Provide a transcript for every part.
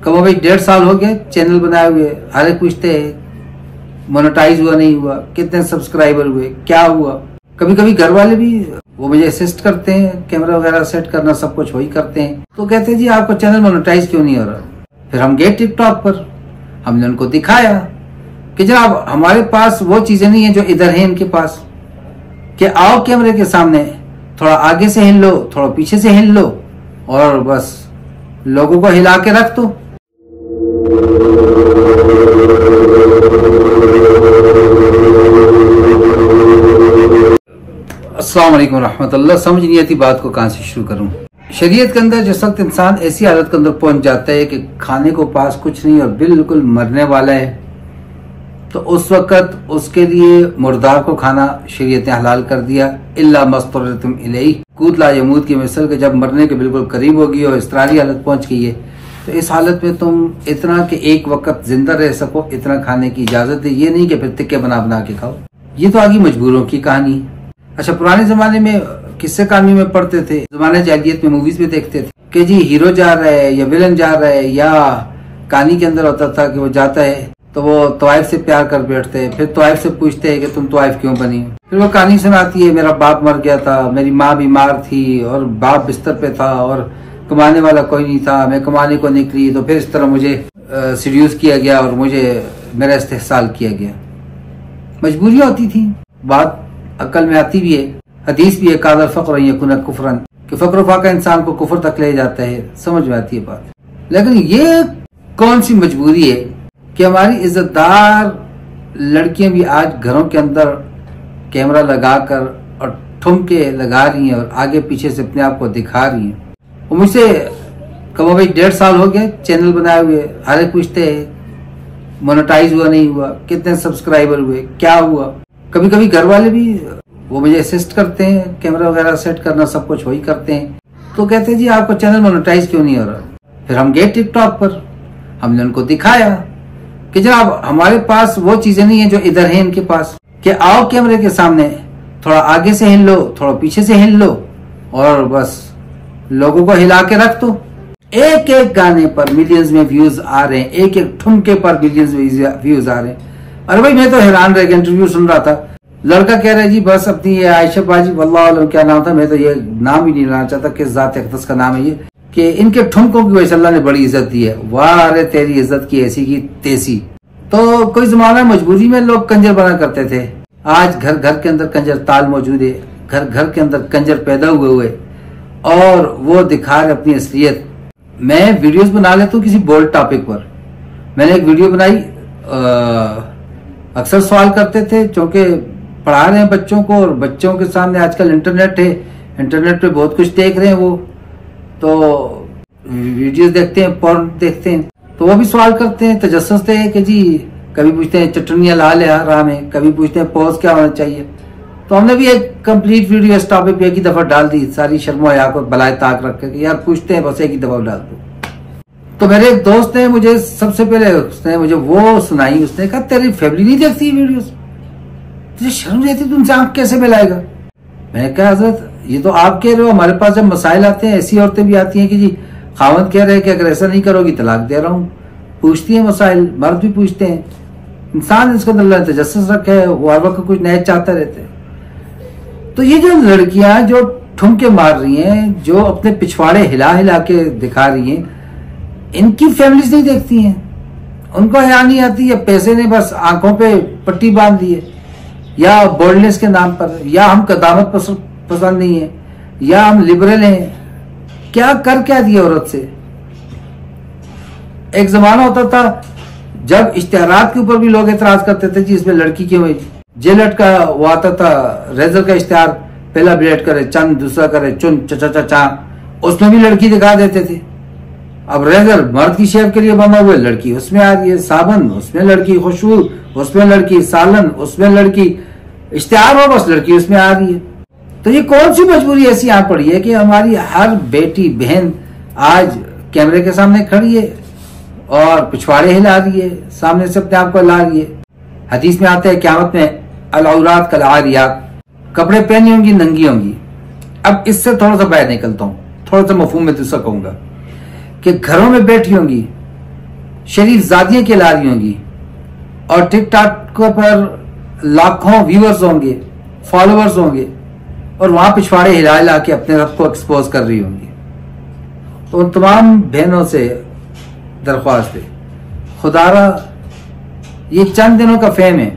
कहो भाई 1.5 साल हो गए चैनल बनाए हुए, हर एक पूछते हैं मोनेटाइज हुआ नहीं हुआ, कितने सब्सक्राइबर हुए, क्या हुआ। कभी कभी घर वाले भी वो मुझे असिस्ट करते हैं, कैमरा वगैरह सेट करना सब कुछ वही करते हैं, तो कहते हैं जी आपका चैनल मोनेटाइज क्यों नहीं हो रहा। फिर हम गए टिकटॉक पर, हमने उनको दिखाया कि जनाब हमारे पास वो चीजें नहीं है जो इधर है इनके पास, कि आओ कैमरे के सामने थोड़ा आगे से हिल लो, थोड़ा पीछे से हिल लो और बस लोगों को हिला के रख दो। अस्सलाम वालेकुम रहमतुल्लाह। समझ नहीं आती बात को कहां से शुरू करूं। शरीयत के अंदर जिस वक्त इंसान ऐसी हालत के अंदर पहुंच जाता है कि खाने को पास कुछ नहीं और बिल्कुल मरने वाला है, तो उस वक्त उसके लिए मुर्दार को खाना शरीयत ने हलाल कर दिया। इल्ला मस्तुरतुम इलैहि कूत ला यमूत की मिसल के जब मरने के बिल्कुल करीब होगी और इस्तरारी हालत पहुंच गई है, तो इस हालत में तुम इतना कि एक वक्त जिंदा रह सको इतना खाने की इजाजत है। ये नहीं कि फिर तिक्के बना बना के खाओ। ये तो आगे मजबूरों की कहानी। अच्छा, पुराने जमाने में किस्से कहानी में पढ़ते थे, जमाने जाहिलियत में मूवीज में देखते थे कि जी हीरो जा रहा है या विलन जा रहा है, या कहानी के अंदर होता था कि वो जाता है तो वो तवाइफ से प्यार कर बैठते हैं, फिर तवाइफ से पूछते हैं कि तुम तवाइफ क्यों बनी। फिर वो कहानी सुनाती है मेरा बाप मर गया था, मेरी माँ बीमार थी और बाप बिस्तर पे था और कमाने वाला कोई नहीं था, मैं कमाने को निकली तो फिर इस तरह मुझे सीड्यूस किया गया और मुझे मेरा इस्तेहसाल किया गया। मजबूरियां होती थी, बात अकल में आती भी है, हदीस भी है कादर फक्र यकुन कुफरन, कि फक्र फाका इंसान को कुफर तक ले जाता है, समझ में आती है बात। लेकिन ये कौन सी मजबूरी है कि हमारी इज्जतदार लड़कियां भी आज घरों के अंदर कैमरा लगाकर और ठुमके लगा रही हैं और आगे पीछे से अपने आप को दिखा रही हैं। वो मुझसे कहो भाई 1.5 साल हो गए चैनल बनाए हुए, हर एक पूछते हैं मोनेटाइज हुआ नहीं हुआ, कितने सब्सक्राइबर हुए, क्या हुआ। कभी कभी घर वाले भी वो मुझे असिस्ट करते हैं, कैमरा वगैरह सेट करना सब कुछ वही करते हैं, तो कहते हैं जी आपका चैनल मोनेटाइज क्यों नहीं हो रहा। फिर हम गए टिकटॉक पर, हमने उनको दिखाया कि जनाब हमारे पास वो चीजें नहीं है जो इधर है इनके पास, कि आओ कैमरे के सामने थोड़ा आगे से हिल लो, थोड़ा पीछे से हिल लो और बस लोगों को हिला के रख दो। एक एक गाने पर मिलियंस में व्यूज आ रहे हैं, एक एक ठुमके पर मिलियंस व्यूज आ रहे हैं। अरे भाई मैं तो हैरान रह गया, इंटरव्यू सुन रहा था, लड़का कह रहा है जी बस अपनी ये आयशा बाजी वल्लाह अलम क्या नाम था, मैं तो ये नाम ही नहीं लेना चाहता, किस जात अक़दस का नाम है ये, कि इनके ठुमकों की वजह से अल्लाह ने बड़ी इज्जत दी है। वाह अरे तेरी इज्जत की ऐसी की तैसी। तो कोई जमाना मजबूरी में लोग कंजर बना करते थे, आज घर घर के अंदर कंजर ताल मौजूद है, घर घर के अंदर कंजर पैदा हुए और वो दिखा रहे अपनी असलियत। मैं वीडियोस बना लेता हूँ किसी बोल्ड टॉपिक पर। मैंने एक वीडियो बनाई, अक्सर सवाल करते थे क्योंकि पढ़ा रहे हैं बच्चों को और बच्चों के सामने आजकल इंटरनेट है, इंटरनेट पे बहुत कुछ देख रहे हैं, वो तो वीडियोस देखते हैं, पॉर्न देखते हैं, तो वो भी सवाल करते हैं, तजस्सुस हैं कि जी कभी पूछते हैं चटनियाँ लाल है हराम है, कभी पूछते हैं पॉज क्या होना चाहिए। तो हमने भी एक कंप्लीट वीडियो इस टॉपिक पे एक ही दफा डाल दी, सारी शर्मो हया को बलाए ताक रख के यार पूछते हैं बस एक ही दफा डाल दो। तो मेरे एक दोस्त ने मुझे सबसे पहले उसने मुझे वो सुनाई, उसने कहा तेरी फैमिली नहीं देखती वीडियोस, तुझे शर्म रहती, तुमसे आंख कैसे मिलाएगा। मैंने कहा हजरत ये तो आप कह रहे हो, हमारे पास जब मसाइल आते हैं ऐसी औरतें भी आती हैं कि जी खावंद कह रहे हैं कि अगर ऐसा नहीं करोगी तलाक दे रहा हूँ, पूछती है मसाइल, मर्द भी पूछते हैं। इंसान इसके अंदर तजस्सुस रखे है, वो हर वक्त कुछ नया चाहते रहते हैं। तो ये जो लड़कियां जो ठुमके मार रही हैं, जो अपने पिछवाड़े हिला हिला के दिखा रही हैं, इनकी फैमिलीज नहीं देखती हैं, उनको हया नहीं आती है, पैसे ने बस आंखों पे पट्टी बांध दी है, या बोल्डनेस के नाम पर, या हम कदामत पसंद नहीं है, या हम लिबरल हैं। क्या कर क्या दिया औरत से। एक जमाना होता था जब इश्तिहारात के ऊपर भी लोग एतराज करते थे जी इसमें लड़की क्यों है। जेलट का वो आता था रेजर का इश्तिहार, पहला ब्लेड करे चंद, दूसरा करे चुन चचा चचा, उसमें भी लड़की दिखा देते थे। अब रेजर मर्द की शेव के लिए बना हुआ, लड़की उसमें आ रही है, साबन उसमें लड़की, खुशबू उसमें लड़की, सालन उसमें लड़की, इश्तिहार हो बस लड़की उसमें आ रही है। तो ये कौन सी मजबूरी ऐसी आ पड़ी है कि हमारी हर बेटी बहन आज कैमरे के सामने खड़ी है और पिछवाड़े हिला रही है, सामने से अपने आप को ला रही है। हदीस में आता है क़यामत में अल-औरात कल-आरियात, कपड़े पहनी होंगी नंगी होंगी। अब इससे थोड़ा सा बाहर निकलता हूँ, थोड़ा सा मफहूम में दूसरा कहूंगा कि घरों में बैठी होंगी शरीफजादियां कहला रही होंगी और टिकटॉक पर लाखों व्यूअर्स होंगे, फॉलोअर्स होंगे और वहां पिछवाड़े हिला हिला के अपने रब को एक्सपोज कर रही होंगी। तो उन तमाम बहनों से दरख्वास्त है, खुदारा ये चंद दिनों का फेम है,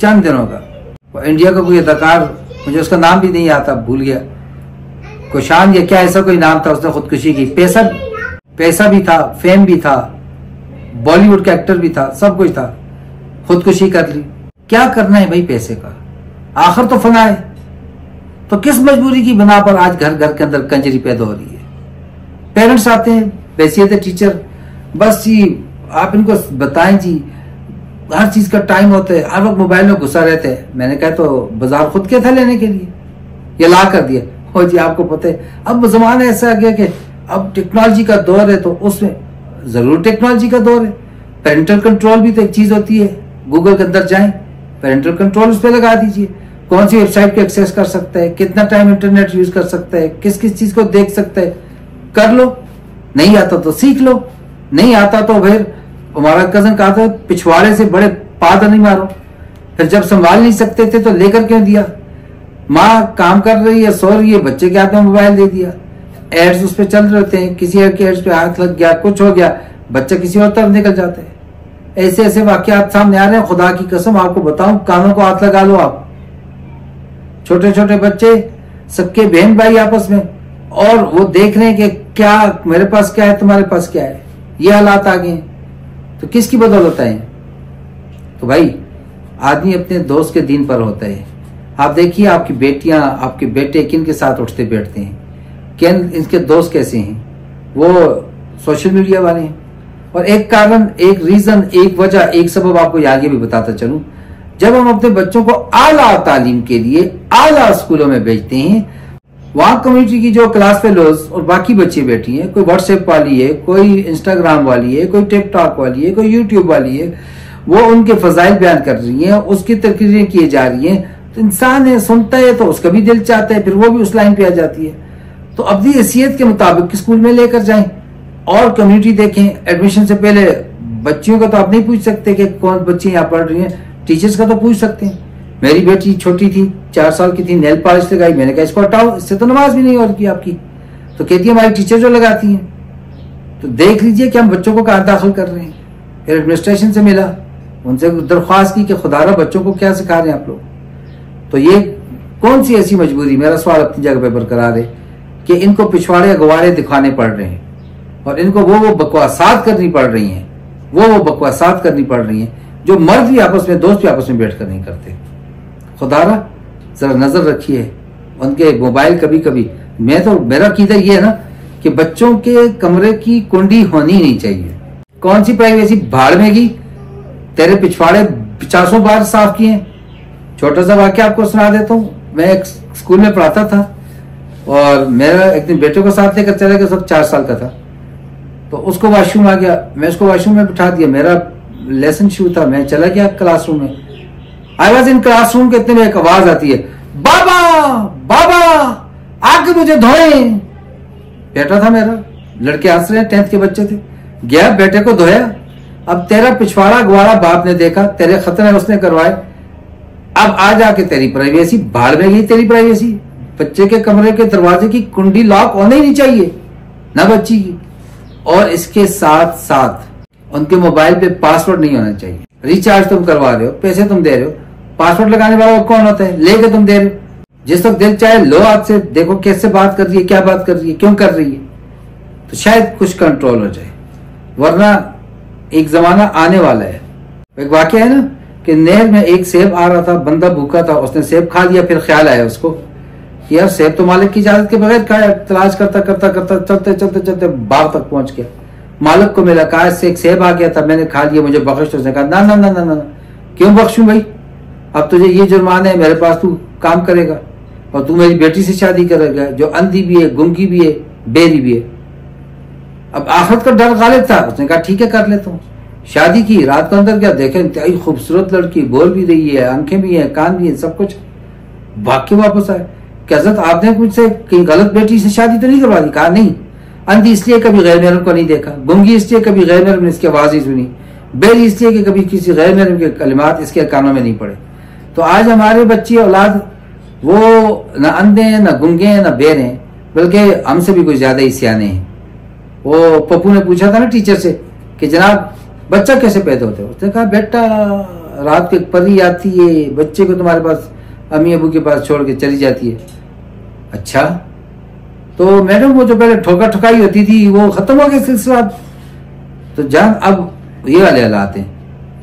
चंद दिनों का। इंडिया का कोई अदाकार, मुझे उसका नाम भी नहीं आता, भूल गया, कुशान या क्या ऐसा कोई नाम था, उसने खुदकुशी की। पैसा भी था, फेम भी था, बॉलीवुड का एक्टर भी था, सब कुछ था, खुदकुशी कर ली। क्या करना है भाई पैसे का, आखिर तो फना है। तो किस मजबूरी की बना पर आज घर घर के अंदर कंजरी पैदा हो रही है। पेरेंट्स आते हैं बैसियत टीचर, बस जी आप इनको बताएं जी, हर चीज का टाइम होता है, हर वक्त मोबाइल में घुसा रहते हैं। मैंने कहा तो बाजार खुद क्या था लेने के लिए, ये ला कर दिया। हो जी आपको पता है अब जमाना ऐसा आ गया कि अब टेक्नोलॉजी का दौर है, तो उसमें जरूर टेक्नोलॉजी का दौर है। पेरेंटल कंट्रोल भी तो एक चीज होती है, गूगल के अंदर जाएं, पेरेंटल कंट्रोल उस पर लगा दीजिए, कौन सी वेबसाइट को एक्सेस कर सकता है, कितना टाइम इंटरनेट यूज कर सकता है, किस किस चीज को देख सकता है, कर लो। नहीं आता तो सीख लो, नहीं आता तो फिर हमारा कजन कहा था पिछवाड़े से बड़े पाद नहीं मारो। फिर जब संभाल नहीं सकते थे तो लेकर क्यों दिया। माँ काम कर रही है, सो रही है, बच्चे के हाथ में मोबाइल दे दिया, एड्स उस पर चल रहे होते हैं, किसी के एड्स पे हाथ लग गया, कुछ हो गया, बच्चा किसी और तरफ निकल जाता है। ऐसे ऐसे वाकयात सामने आ रहे हैं, खुदा की कसम आपको बताऊं, कानों को हाथ लगा लो आप। छोटे छोटे बच्चे सबके बहन भाई आपस में, और वो देख रहे हैं कि क्या मेरे पास क्या है, तुम्हारे पास क्या है, ये हालात आ गए। तो किसकी बदौलत है। तो भाई आदमी अपने दोस्त के दीन पर होता है। आप देखिए आपकी बेटियां, आपके बेटे किन के साथ उठते बैठते हैं, किन इनके दोस्त कैसे हैं, वो सोशल मीडिया वाले हैं। और एक कारण, एक रीजन, एक वजह, एक सबब आपको आगे भी बताता चलूं, जब हम अपने बच्चों को आला तालीम के लिए आला स्कूलों में भेजते हैं, वहां कम्युनिटी की जो क्लास फेलोज और बाकी बच्चे बैठी हैं, कोई व्हाट्सएप वाली है, कोई इंस्टाग्राम वाली है, कोई टिकटॉक वाली है, कोई यूट्यूब वाली है, वो उनके फजाइल बयान कर रही हैं, उसकी तकरीरें किए जा रही हैं। तो इंसान है, सुनता है तो उसका भी दिल चाहता है, फिर वो भी उस लाइन पे आ जाती है। तो अपनी हैसियत के मुताबिक स्कूल में लेकर जाएं और कम्युनिटी देखें। एडमिशन से पहले बच्चियों का तो आप नहीं पूछ सकते कि कौन बच्ची यहाँ पढ़ रही है, टीचर्स का तो पूछ सकते हैं। मेरी बेटी छोटी थी, 4 साल की थी, नेल पॉलिश लगाई, मैंने कहा इसको हटाओ, इससे तो नमाज भी नहीं होती आपकी। तो कहती है हमारी टीचर जो लगाती हैं। तो देख लीजिए कि हम बच्चों को कहाँ दाखिल कर रहे हैं। फिर एडमिनिस्ट्रेशन से मिला, उनसे दरख्वास्त की कि खुदारा बच्चों को क्या सिखा रहे हैं आप लोग। तो ये कौन सी ऐसी मजबूरी, मेरा सवाल अपनी जगह पे बरकरार है, कि इनको पिछवाड़े अगवाड़े दिखाने पड़ रहे हैं और इनको वो बकवासात करनी पड़ रही हैं, वो बकवासात करनी पड़ रही हैं जो मर्द भी आपस में, दोस्त भी आपस में बैठकर नहीं करते। खुदारा जरा नजर रखिए उनके मोबाइल। कभी कभी मेरा अकीदा ये है ना कि बच्चों के कमरे की कुंडी होनी नहीं चाहिए। कौन सी प्राइवेसी भाड़ में गई, तेरे पिछवाड़े 50 बार साफ किए। छोटा सा वाक्य आपको सुना देता हूँ। मैं एक स्कूल में पढ़ाता था और मेरा एक दिन बेटे को साथ लेकर चला गया, सब 4 साल का था। तो उसको वॉशरूम आ गया, मैं उसको वॉशरूम में बिठा दिया, मेरा लेसन शुरू था, मैं चला गया क्लासरूम में। आई वॉज इन क्लासरूम के इतने में एक आवाज आती है, बाबा बाबा आके मुझे धोए। बेटा था मेरा, लड़के हंस रहे हैं, 10th के बच्चे थे। गया बेटे को धोया। अब तेरा पिछवाड़ा गुवाड़ा बाप ने देखा, तेरे खतरे उसने करवाए, अब आ जाके तेरी प्राइवेसी भाड़ में गई। तेरी प्राइवेसी, बच्चे के कमरे के दरवाजे की कुंडी लॉक होनी ही नहीं चाहिए, ना बच्ची की। और इसके साथ साथ उनके मोबाइल पे पासवर्ड नहीं होना चाहिए। रिचार्ज तुम करवा रहे हो, पैसे तुम दे रहे हो, पासवर्ड लगाने वाला कौन होता है, लेके तुम दे रहे हो। जिस वक्त दिल चाहे लो हाथ से, देखो कैसे बात कर रही है, क्या बात कर रही है, क्यों कर रही है, तो शायद कुछ कंट्रोल हो जाए। वरना एक जमाना आने वाला है। एक वाकया है ना कि नहर में एक सेब आ रहा था, बंदा भूखा था, उसने सेब खा लिया। फिर ख्याल आया उसको कि यार सेब तो मालिक की इजाजत के बगैर खाया। तलाश करता करता करता चलते चलते चलते बाग तक पहुंच गया। मालिक को मिला, कहा इससे एक सेब आ गया था, मैंने खा लिया, मुझे बख्श। उसने कहा ना ना ना ना ना, क्यों बख्शूं भाई, अब तुझे ये जुर्माना है, मेरे पास तू काम करेगा और तू मेरी बेटी से शादी करेगा जो अंधी भी है, गुंगी भी है, बेरी भी है। अब आखिरत का डर गालिब था, उसने कहा ठीक है कर लेता हूँ। शादी की, रात को अंदर गया, देखे इंतहाई खूबसूरत लड़की, बोल भी रही है, आंखें भी हैं, कान भी हैं, सब कुछ। भाग के वापस आए कि हजरत आपने मुझसे कहीं गलत बेटी से शादी तो नहीं करवा दी। कहा नहीं, अंधी इसलिए कभी गैर महरम को नहीं देखा, गूंगी इसलिए कभी गैर महरम ने इसकी आवाज नहीं सुनी, बेरी इसलिए कि कभी किसी गैर महरम के कलिमात इसके कानों में नहीं पड़े। तो आज हमारे बच्चे औलाद वो न अंधे हैं, न गूंगे हैं, न बेर हैं, बल्कि हमसे भी कुछ ज्यादा ही सियाने हैं। वो पप्पू ने पूछा था ना टीचर से कि जनाब बच्चा कैसे पैदा होते हो? उसने कहा बेटा रात को एक परी आती है, बच्चे को तुम्हारे पास अम्मी अबू के पास छोड़ के चली जाती है। अच्छा, तो मैडम वो जो पहले ठोका ठुकाई होती थी वो खत्म हो गया सिलसिला। तो जान अब ये वाले हालात हैं,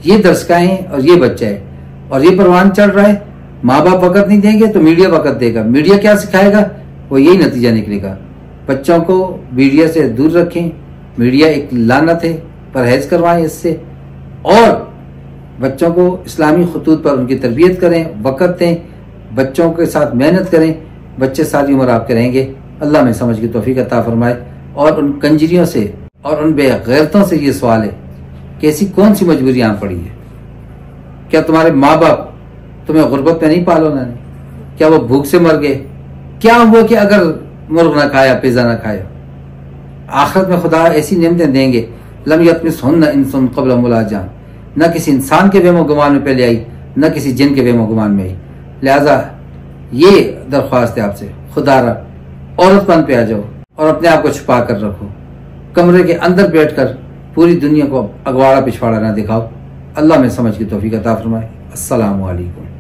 ये दर्शकाएं और ये बच्चा है और ये परवान चढ़ रहा है। माँ बाप वक़्त नहीं देंगे तो मीडिया वक़्त देगा। मीडिया क्या सिखाएगा, वो यही नतीजा निकलेगा। बच्चों को मीडिया से दूर रखें, मीडिया एक लानत है, परहेज करवाएं इससे, और बच्चों को इस्लामी खतूत पर उनकी तरबियत करें, वक़्त दें, बच्चों के साथ मेहनत करें। बच्चे सारी उम्र आपके रहेंगे। अल्लाह में समझ की तौफीक अता फरमाए। और उन कंजरियों से और उन बेगैरतों से ये सवाल है कि ऐसी कौन सी मजबूरी यहाँ पड़ी है? क्या तुम्हारे माँ बाप तुम्हें गुर्बत में नहीं पाला उन्होंने? क्या वो भूख से मर गए? क्या हुआ कि अगर मुर्ग ना खाया, पिज्जा ना खाया? आखिरत में खुदा ऐसी नेमतें देंगे, लम यतमिसहुन्ना इंसन क़ब्ल मुलाजान, न किसी इंसान के वेमो गुमान में पहले आई, न किसी जिन के वेमो गुमान में आई। लिहाजा ये दरख्वास्त है आपसे, खुदारा औरतपन पे आ जाओ और अपने आप को छुपा कर रखो। कमरे के अंदर बैठकर पूरी दुनिया को अगवाड़ा पिछवाड़ा ना दिखाओ। अल्लाह में समझ की तौफीक अता फरमाए। अस्सलामु अलैकुम।